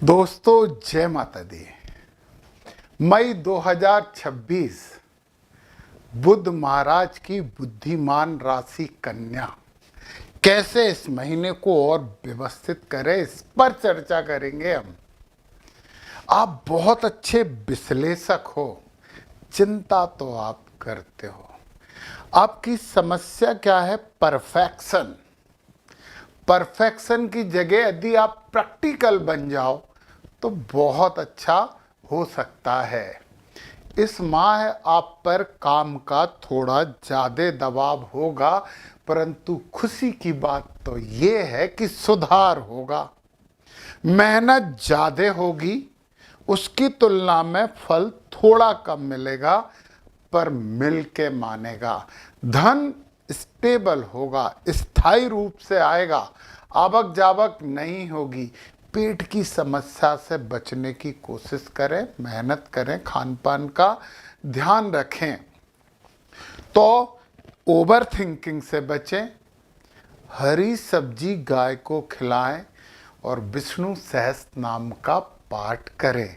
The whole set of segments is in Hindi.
दोस्तों जय माता दी। मई 2026 बुध महाराज की बुद्धिमान राशि कन्या कैसे इस महीने को और व्यवस्थित करें, इस पर चर्चा करेंगे हम। आप बहुत अच्छे विश्लेषक हो, चिंता तो आप करते हो। आपकी समस्या क्या है? परफेक्शन की जगह यदि आप प्रैक्टिकल बन जाओ तो बहुत अच्छा हो सकता है। इस माह आप पर काम का थोड़ा ज़्यादा दबाव होगा, परंतु खुशी की बात तो ये है कि सुधार होगा। मेहनत ज़्यादा होगी, उसकी तुलना में फल थोड़ा कम मिलेगा, पर मिल के मानेगा। धन स्टेबल होगा, स्थायी रूप से आएगा, आवक जावक नहीं होगी। पेट की समस्या से बचने की कोशिश करें, मेहनत करें, खान पान का ध्यान रखें। तो ओवर थिंकिंग से बचें, हरी सब्जी गाय को खिलाएं और विष्णु सहस्त्र नाम का पाठ करें।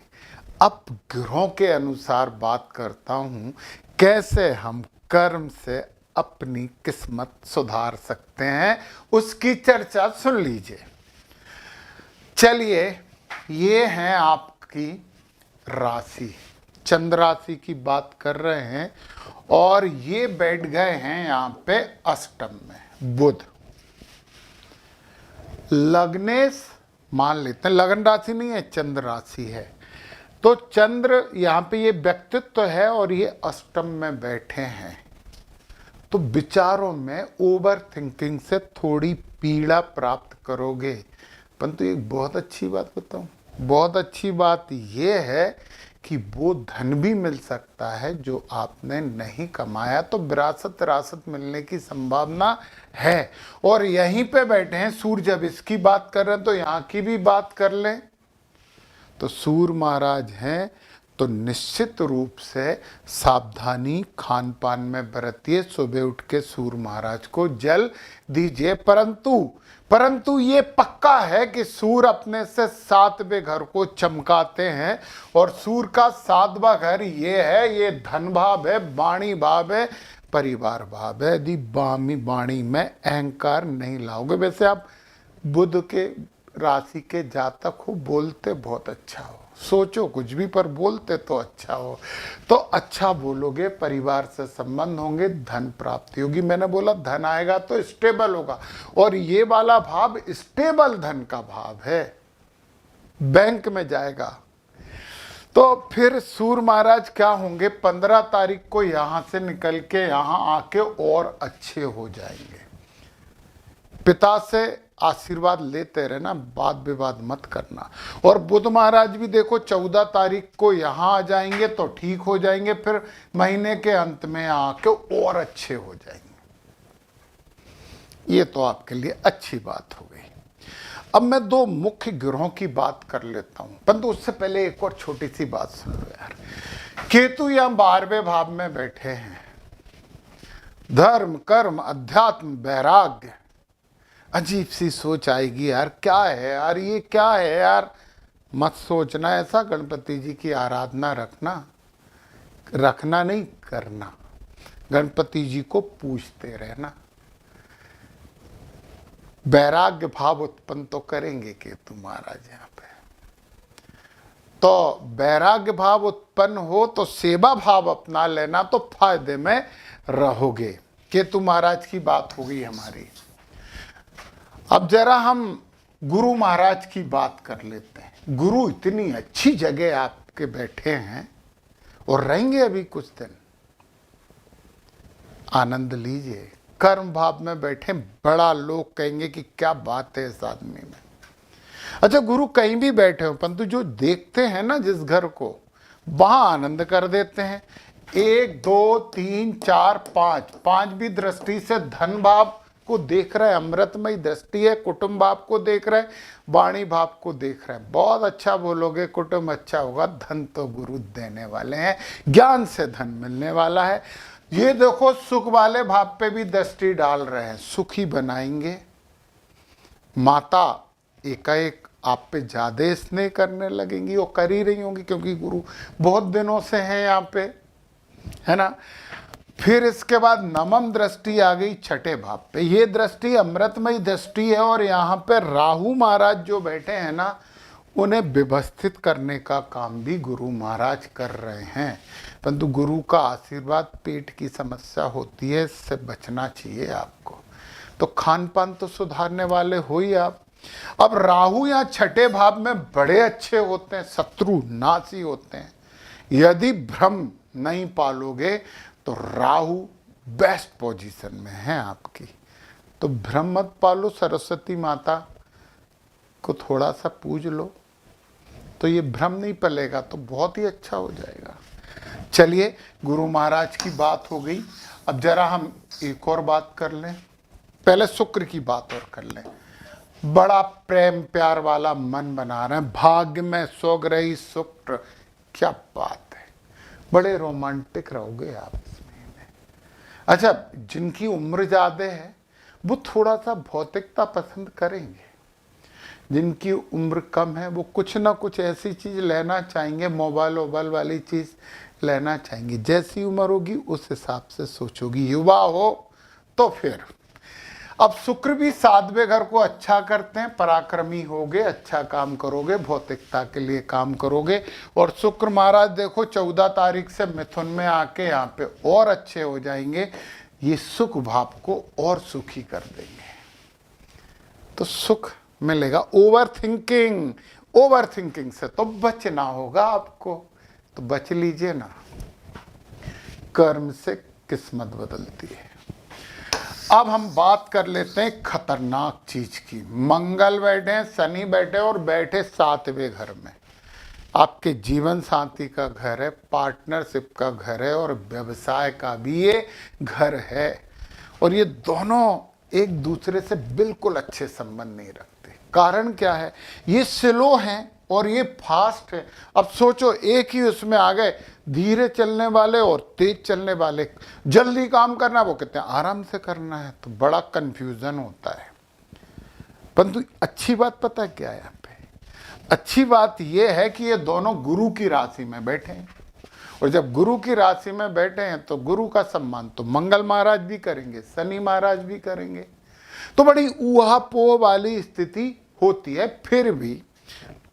अब ग्रहों के अनुसार बात करता हूं, कैसे हम कर्म से अपनी किस्मत सुधार सकते हैं, उसकी चर्चा सुन लीजिए। चलिए, ये है आपकी राशि, चंद्र राशि की बात कर रहे हैं, और ये बैठ गए हैं यहाँ पे अष्टम में बुध। लग्नेश मान लेते हैं, लगन राशि नहीं है, चंद्र राशि है। तो चंद्र यहाँ पे ये व्यक्तित्व है और ये अष्टम में बैठे हैं, तो विचारों में ओवर थिंकिंग से थोड़ी पीड़ा प्राप्त करोगे। परंतु एक बहुत अच्छी बात बताऊं, बहुत अच्छी बात ये है कि वो धन भी मिल सकता है जो आपने नहीं कमाया, तो विरासत मिलने की संभावना है। और यहीं पे बैठे हैं सूर्य, जब इसकी बात कर रहे हैं तो यहाँ की भी बात कर लें। तो सूर्य महाराज हैं, तो निश्चित रूप से सावधानी खान पान में बरतिए। सुबह उठ के सूर्य महाराज को जल दीजिए। परंतु ये पक्का है कि सूर्य अपने से 7वें घर को चमकाते हैं, और सूर्य का 7वां घर ये है, ये धन भाव है, वाणी भाव है, परिवार भाव है। यदि वाणी में अहंकार नहीं लाओगे, वैसे आप बुध के राशि के जातक हो, बोलते बहुत अच्छा हो, सोचो कुछ भी पर बोलते तो अच्छा हो। तो अच्छा बोलोगे, परिवार से संबंध होंगे, धन प्राप्ति होगी। मैंने बोला धन आएगा तो स्टेबल होगा, और ये वाला भाव स्टेबल धन का भाव है, बैंक में जाएगा। तो फिर सूर्य महाराज क्या होंगे, 15 तारीख को यहां से निकल के यहां आके और अच्छे हो जाएंगे। पिता से आशीर्वाद लेते रहना, वाद विवाद मत करना। और बुध महाराज भी देखो 14 तारीख को यहाँ आ जाएंगे तो ठीक हो जाएंगे, फिर महीने के अंत में आके और अच्छे हो जाएंगे। ये तो आपके लिए अच्छी बात हो गई। अब मैं दो मुख्य ग्रहों की बात कर लेता हूं, परंतु उससे पहले एक और छोटी सी बात सुन लो यार। केतु यहाँ 12वें भाव में बैठे हैं। धर्म, कर्म, अध्यात्म, वैराग्य। अजीब सी सोच आएगी यार, क्या है यार, ये क्या है यार। मत सोचना ऐसा। गणपति जी की आराधना रखना नहीं, करना। गणपति जी को पूजते रहना। वैराग्य भाव उत्पन्न तो करेंगे केतु महाराज यहाँ पे। तो वैराग्य भाव उत्पन्न हो तो सेवा भाव अपना लेना, तो फायदे में रहोगे। केतु महाराज की बात हो गई हमारी। अब जरा हम गुरु महाराज की बात कर लेते हैं। गुरु इतनी अच्छी जगह आपके बैठे हैं और रहेंगे अभी कुछ दिन, आनंद लीजिए। कर्म भाव में बैठे, बड़ा लोग कहेंगे कि क्या बात है इस आदमी में। अच्छा, गुरु कहीं भी बैठे हो, परंतु जो देखते हैं ना जिस घर को, वहां आनंद कर देते हैं। 1 2 3 4 5 5वीं दृष्टि से धन भाव को देख रहे हैं, अमृतमयी दृष्टि है। कुटुंब भाव को देख रहे हैं, वाणी भाव को देख रहे हैं। बहुत अच्छा बोलोगे, कुटुंब अच्छा होगा। धन तो गुरु देने वाले हैं, ज्ञान से धन मिलने वाला है। ये देखो सुख वाले भाव पे भी दृष्टि डाल रहे हैं, सुखी बनाएंगे। माता एकाएक आप पे ज़्यादा स्नेह करने लगेंगी, और कर ही रही होंगी क्योंकि गुरु बहुत दिनों से हैं यहाँ पे, है ना। फिर इसके बाद नवम दृष्टि आ गई छठे भाव पे। ये दृष्टि अमृतमयी दृष्टि है, और यहाँ पे राहु महाराज जो बैठे हैं ना, उन्हें व्यवस्थित करने का काम भी गुरु महाराज कर रहे हैं। परंतु गुरु का आशीर्वाद, पेट की समस्या होती है, इससे बचना चाहिए आपको। तो खान पान तो सुधारने वाले हो ही आप। अब राहु यहाँ छठे भाव में बड़े अच्छे होते हैं, शत्रु नाशी होते हैं। यदि भ्रम नहीं पालोगे तो राहु बेस्ट पोजीशन में है आपकी। तो भ्रम मत पालो, सरस्वती माता को थोड़ा सा पूज लो, तो ये भ्रम नहीं पलेगा, तो बहुत ही अच्छा हो जाएगा। चलिए, गुरु महाराज की बात हो गई। अब जरा हम एक और बात कर लें, पहले शुक्र की बात और कर लें। बड़ा प्रेम प्यार वाला मन बना रहे हैं, भाग्य में सोग रही शुक्र, क्या बात है, बड़े रोमांटिक रहोगे आप इस महीने। अच्छा, जिनकी उम्र ज़्यादा है वो थोड़ा सा भौतिकता पसंद करेंगे, जिनकी उम्र कम है वो कुछ ना कुछ ऐसी चीज़ लेना चाहेंगे, मोबाइल वोबाइल वाली चीज़ लेना चाहेंगे। जैसी उम्र होगी उस हिसाब से सोचोगी। युवा हो तो फिर अब शुक्र भी सातवें घर को अच्छा करते हैं, पराक्रमी होगे, अच्छा काम करोगे, भौतिकता के लिए काम करोगे। और शुक्र महाराज देखो 14 तारीख से मिथुन में आके यहाँ पे और अच्छे हो जाएंगे, ये सुख भाव को और सुखी कर देंगे, तो सुख मिलेगा। ओवर थिंकिंग से तो बचना होगा आपको, तो बच लीजिए ना। कर्म से किस्मत बदलती है। अब हम बात कर लेते हैं खतरनाक चीज की। मंगल बैठे, शनि बैठे, और बैठे सातवें घर में। आपके जीवन साथी का घर है, पार्टनरशिप का घर है, और व्यवसाय का भी ये घर है। और ये दोनों एक दूसरे से बिल्कुल अच्छे संबंध नहीं रखते। कारण क्या है, ये स्लो हैं और ये फास्ट है। अब सोचो, एक ही उसमें आ गए, धीरे चलने वाले और तेज चलने वाले। जल्दी काम करना, वो कहते हैं आराम से करना है, तो बड़ा कंफ्यूजन होता है। परंतु अच्छी बात पता क्या है यहाँ पे, अच्छी बात ये है कि ये दोनों गुरु की राशि में बैठे हैं, और जब गुरु की राशि में बैठे हैं तो गुरु का सम्मान तो मंगल महाराज भी करेंगे, शनि महाराज भी करेंगे। तो बड़ी ऊहापोह वाली स्थिति होती है। फिर भी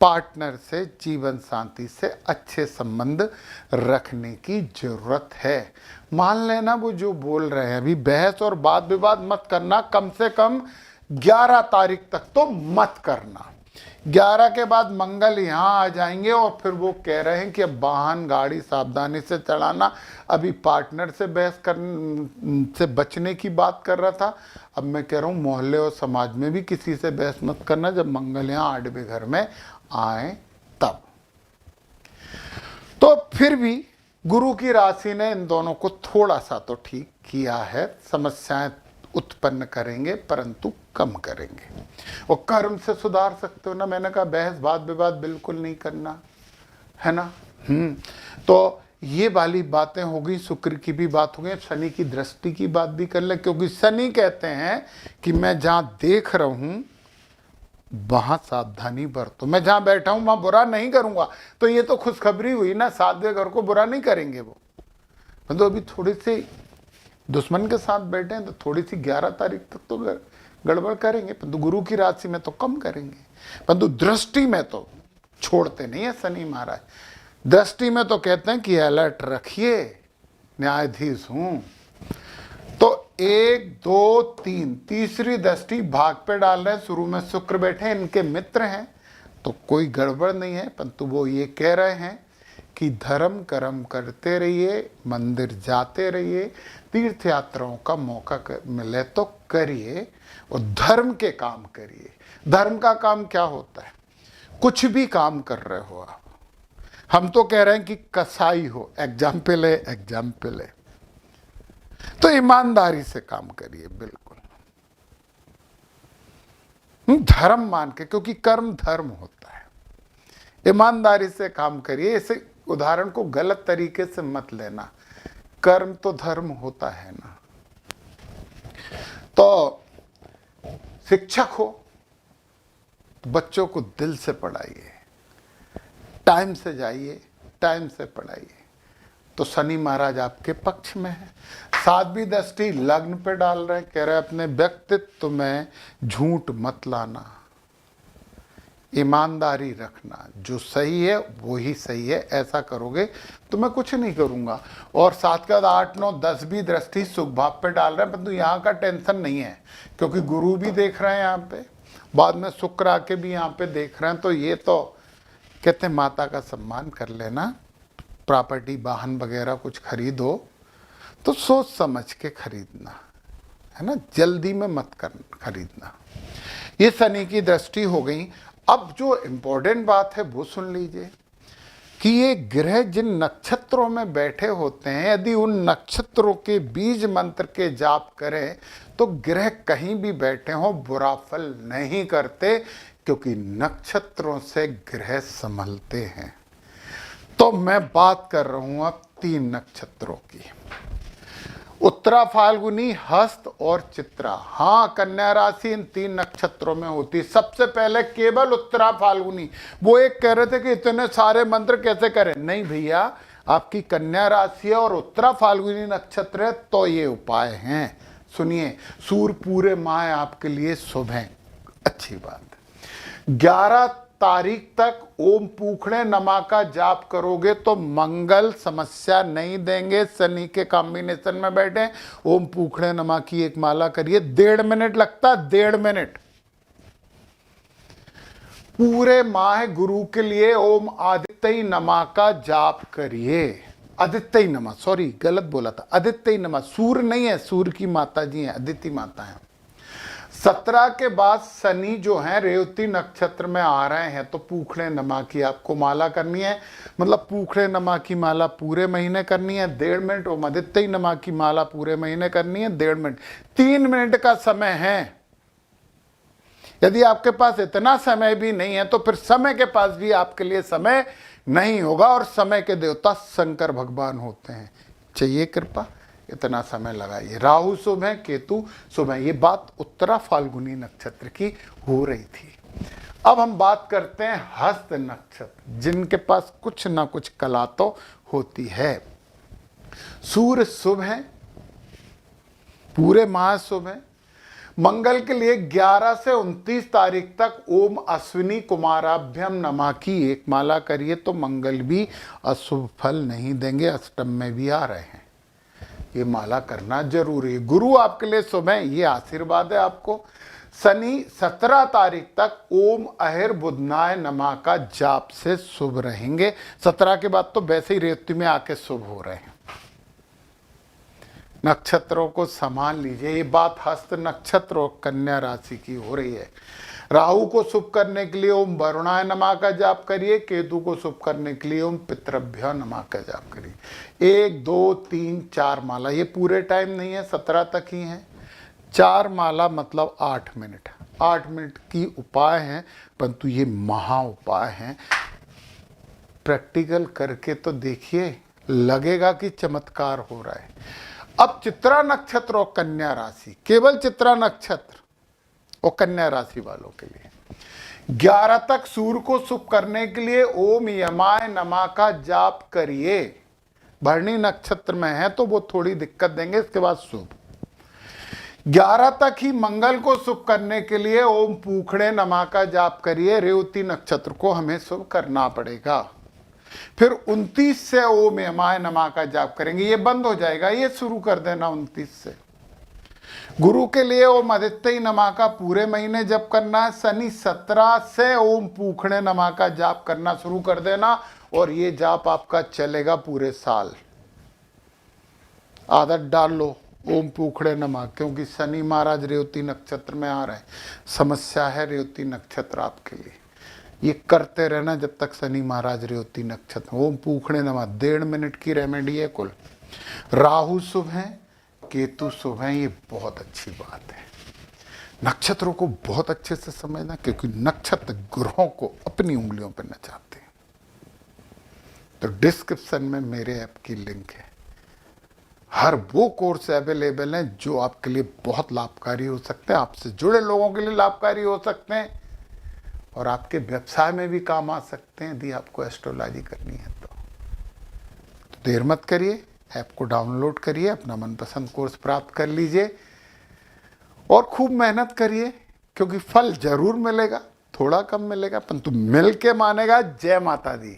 पार्टनर से, जीवन साथी से अच्छे संबंध रखने की जरूरत है। मान लेना वो जो बोल रहे हैं, अभी बहस और वाद विवाद मत करना, कम से कम 11 तारीख तक तो मत करना। 11 के बाद मंगल यहाँ आ जाएंगे, और फिर वो कह रहे हैं कि अब वाहन गाड़ी सावधानी से चलाना। अभी पार्टनर से बहस से बचने की बात कर रहा था, अब मैं कह रहा हूँ मोहल्ले और समाज में भी किसी से बहस मत करना जब मंगल यहाँ 8वें घर में आए तब। तो फिर भी गुरु की राशि ने इन दोनों को थोड़ा सा तो ठीक किया है। समस्याएं उत्पन्न करेंगे परंतु कम करेंगे, और कर्म से सुधार सकते हो ना। मैंने कहा बहस वाद विवाद बिल्कुल नहीं करना है ना। तो ये वाली बातें हो गई, शुक्र की भी बात हो गई। शनि की दृष्टि की बात भी कर ले, क्योंकि शनि कहते हैं कि मैं जहां देख रहा हूं वहां सावधानी बरतो, मैं जहां बैठा हूं वहां बुरा नहीं करूंगा। तो ये तो खुशखबरी हुई ना, सातवें घर को बुरा नहीं करेंगे वो। तो अभी थोड़ी सी दुश्मन के साथ बैठे हैं, तो थोड़ी सी 11 तारीख तक तो गड़बड़ करेंगे, परंतु गुरु की राशि में तो कम करेंगे। परंतु दृष्टि में तो छोड़ते नहीं है शनि महाराज। दृष्टि में तो कहते हैं कि अलर्ट रखिए, न्यायाधीश हूं। तो 1 2 3 तीसरी दृष्टि भाग पे डाल रहे हैं। शुरू में शुक्र बैठे, इनके मित्र हैं, तो कोई गड़बड़ नहीं है। परंतु वो ये कह रहे हैं कि धर्म कर्म करते रहिए, मंदिर जाते रहिए, तीर्थ यात्राओं का मौका मिले तो करिए, और धर्म के काम करिए। धर्म का काम क्या होता है, कुछ भी काम कर रहे हो आप। हम तो कह रहे हैं कि कसाई हो, एग्जाम्पल है, तो ईमानदारी से काम करिए, बिल्कुल धर्म मान के, क्योंकि कर्म धर्म होता है। ईमानदारी से काम करिए। इसे उदाहरण को गलत तरीके से मत लेना, कर्म तो धर्म होता है ना। तो शिक्षक हो बच्चों को दिल से पढ़ाइए, टाइम से जाइए, टाइम से पढ़ाइए, तो शनि महाराज आपके पक्ष में है। 7वीं दृष्टि लग्न पे डाल रहे हैं, कह रहे हैं अपने व्यक्तित्व में झूठ मत लाना, ईमानदारी रखना, जो सही है वो ही सही है, ऐसा करोगे तो मैं कुछ नहीं करूंगा। और 7 के बाद 8, 9, 10वीं दृष्टि सुख भाव पे डाल रहे हैं, परंतु यहाँ का टेंशन नहीं है क्योंकि गुरु भी देख रहे हैं यहाँ पे, बाद में शुक्र आके भी यहाँ पे देख रहे हैं। तो ये तो कहते हैं माता का सम्मान कर लेना, प्रॉपर्टी वाहन वगैरह कुछ खरीदो तो सोच समझ के खरीदना, है ना, जल्दी में मत खरीदना। ये शनि की दृष्टि हो गई। अब जो इम्पोर्टेंट बात है वो सुन लीजिए कि ये ग्रह जिन नक्षत्रों में बैठे होते हैं, यदि उन नक्षत्रों के बीज मंत्र के जाप करें तो ग्रह कहीं भी बैठे हों बुरा फल नहीं करते, क्योंकि नक्षत्रों से ग्रह संभलते हैं। तो मैं बात कर रहा हूं अब 3 नक्षत्रों की, उत्तरा, फाल्गुनी, हस्त और चित्रा। हाँ, कन्या राशि इन 3 नक्षत्रों में होती है। सबसे पहले केवल उत्तरा फाल्गुनी, वो एक कह रहे थे कि इतने सारे मंत्र कैसे करें, नहीं भैया, आपकी कन्या राशि है और उत्तरा फाल्गुनी नक्षत्र है तो ये उपाय हैं। सुनिए, सूर्य पूरे माह आपके लिए शुभ है, अच्छी बात। 11 तारीख तक ओम पूखणे नमा का जाप करोगे तो मंगल समस्या नहीं देंगे। शनि के कॉम्बिनेशन में बैठे, ओम पूखणे नमा की एक माला करिए, 1.5 मिनट लगता, 1.5 मिनट। पूरे माह गुरु के लिए ओम आदित्य नमा का जाप करिए। आदित्य नमा, सॉरी गलत बोला था, आदित्य नमा, सूर्य नहीं है, सूर्य की माता जी है, आदित्य माता है। 17 के बाद शनि जो है रेवती नक्षत्र में आ रहे हैं, तो पूखणे नमा की आपको माला करनी है, मतलब पूखणे नमा की माला पूरे महीने करनी है 1.5 मिनट, ओम आदित्य नमा की माला पूरे महीने करनी है 1.5 मिनट। 3 मिनट का समय है। यदि आपके पास इतना समय भी नहीं है तो फिर समय के पास भी आपके लिए समय नहीं होगा, और समय के देवता शंकर भगवान होते हैं। चाहिए कृपा, इतना समय लगाइए। राहु शुभ है, केतु शुभ है। ये बात उत्तरा फाल्गुनी नक्षत्र की हो रही थी। अब हम बात करते हैं हस्त नक्षत्र, जिनके पास कुछ ना कुछ कला तो होती है। सूर्य शुभ है, पूरे माह शुभ है। मंगल के लिए 11 से 29 तारीख तक ओम अश्विनी कुमाराभ्यम नमा की एक माला करिए तो मंगल भी अशुभ फल नहीं देंगे, अष्टम में भी आ रहे हैं। ये माला करना जरूरी है। गुरु आपके लिए शुभ है, ये आशीर्वाद है आपको। शनि 17 तारीख तक ओम अहिर बुधनाय नमा का जाप से शुभ रहेंगे। 17 के बाद तो वैसे ही रेवती में आके शुभ हो रहे हैं। नक्षत्रों को संभाल लीजिए। ये बात हस्त नक्षत्र और कन्या राशि की हो रही है। राहु को शुभ करने के लिए ओम वरुणाय नमा का जाप करिए, केतु को शुभ करने के लिए ओम पितृभ्य नमा का जाप करिए। 1, 2, 3, 4 माला, ये पूरे टाइम नहीं है, 17 तक ही है। 4 माला मतलब 8 मिनट, 8 मिनट की उपाय हैं, परंतु ये महा उपाय हैं। प्रैक्टिकल करके तो देखिए, लगेगा कि चमत्कार हो रहा है। अब चित्रा नक्षत्र और कन्या राशि, केवल चित्रा नक्षत्र और कन्या राशि वालों के लिए 11 तक सूर्य को शुभ करने के लिए ओम यमाय नमा का जाप करिए। भरणी नक्षत्र में है तो वो थोड़ी दिक्कत देंगे, इसके बाद शुभ। 11 तक ही मंगल को शुभ करने के लिए ओम पूखणे नमा का जाप करिए। रेवती नक्षत्र को हमें शुभ करना पड़ेगा। फिर 29 से ओम यमाय नमा का जाप करेंगे, ये बंद हो जाएगा, ये शुरू कर देना 29 से। गुरु के लिए ओम आदित्य नमा का पूरे महीने जप करना है। शनि 17 से ओम पूखणे नमा का जाप करना शुरू कर देना, और ये जाप आपका चलेगा पूरे साल। आदत डाल लो ओम पूखणे नमा, क्योंकि शनि महाराज रेवती नक्षत्र में आ रहे हैं। समस्या है रेवती नक्षत्र आपके लिए, ये करते रहना जब तक शनि महाराज रेवती नक्षत्र। ओम पूखणे नमा 1.5 मिनट की रेमेडी है कुल। राहु शुभ है, केतु शुभ है, ये बहुत अच्छी बात है। नक्षत्रों को बहुत अच्छे से समझना, क्योंकि नक्षत्र ग्रहों को अपनी उंगलियों पर नचाते हैं। तो डिस्क्रिप्शन में मेरे ऐप की लिंक है। हर वो कोर्स अवेलेबल हैं जो आपके लिए बहुत लाभकारी हो सकते हैं, आपसे जुड़े लोगों के लिए लाभकारी हो सकते हैं, और आपके व्यवसाय में भी काम आ सकते हैं यदि आपको एस्ट्रोलॉजी करनी है तो देर मत करिए, ऐप को डाउनलोड करिए, अपना मनपसंद कोर्स प्राप्त कर लीजिए और खूब मेहनत करिए, क्योंकि फल जरूर मिलेगा, थोड़ा कम मिलेगा परंतु मिल के मानेगा। जय माता दी।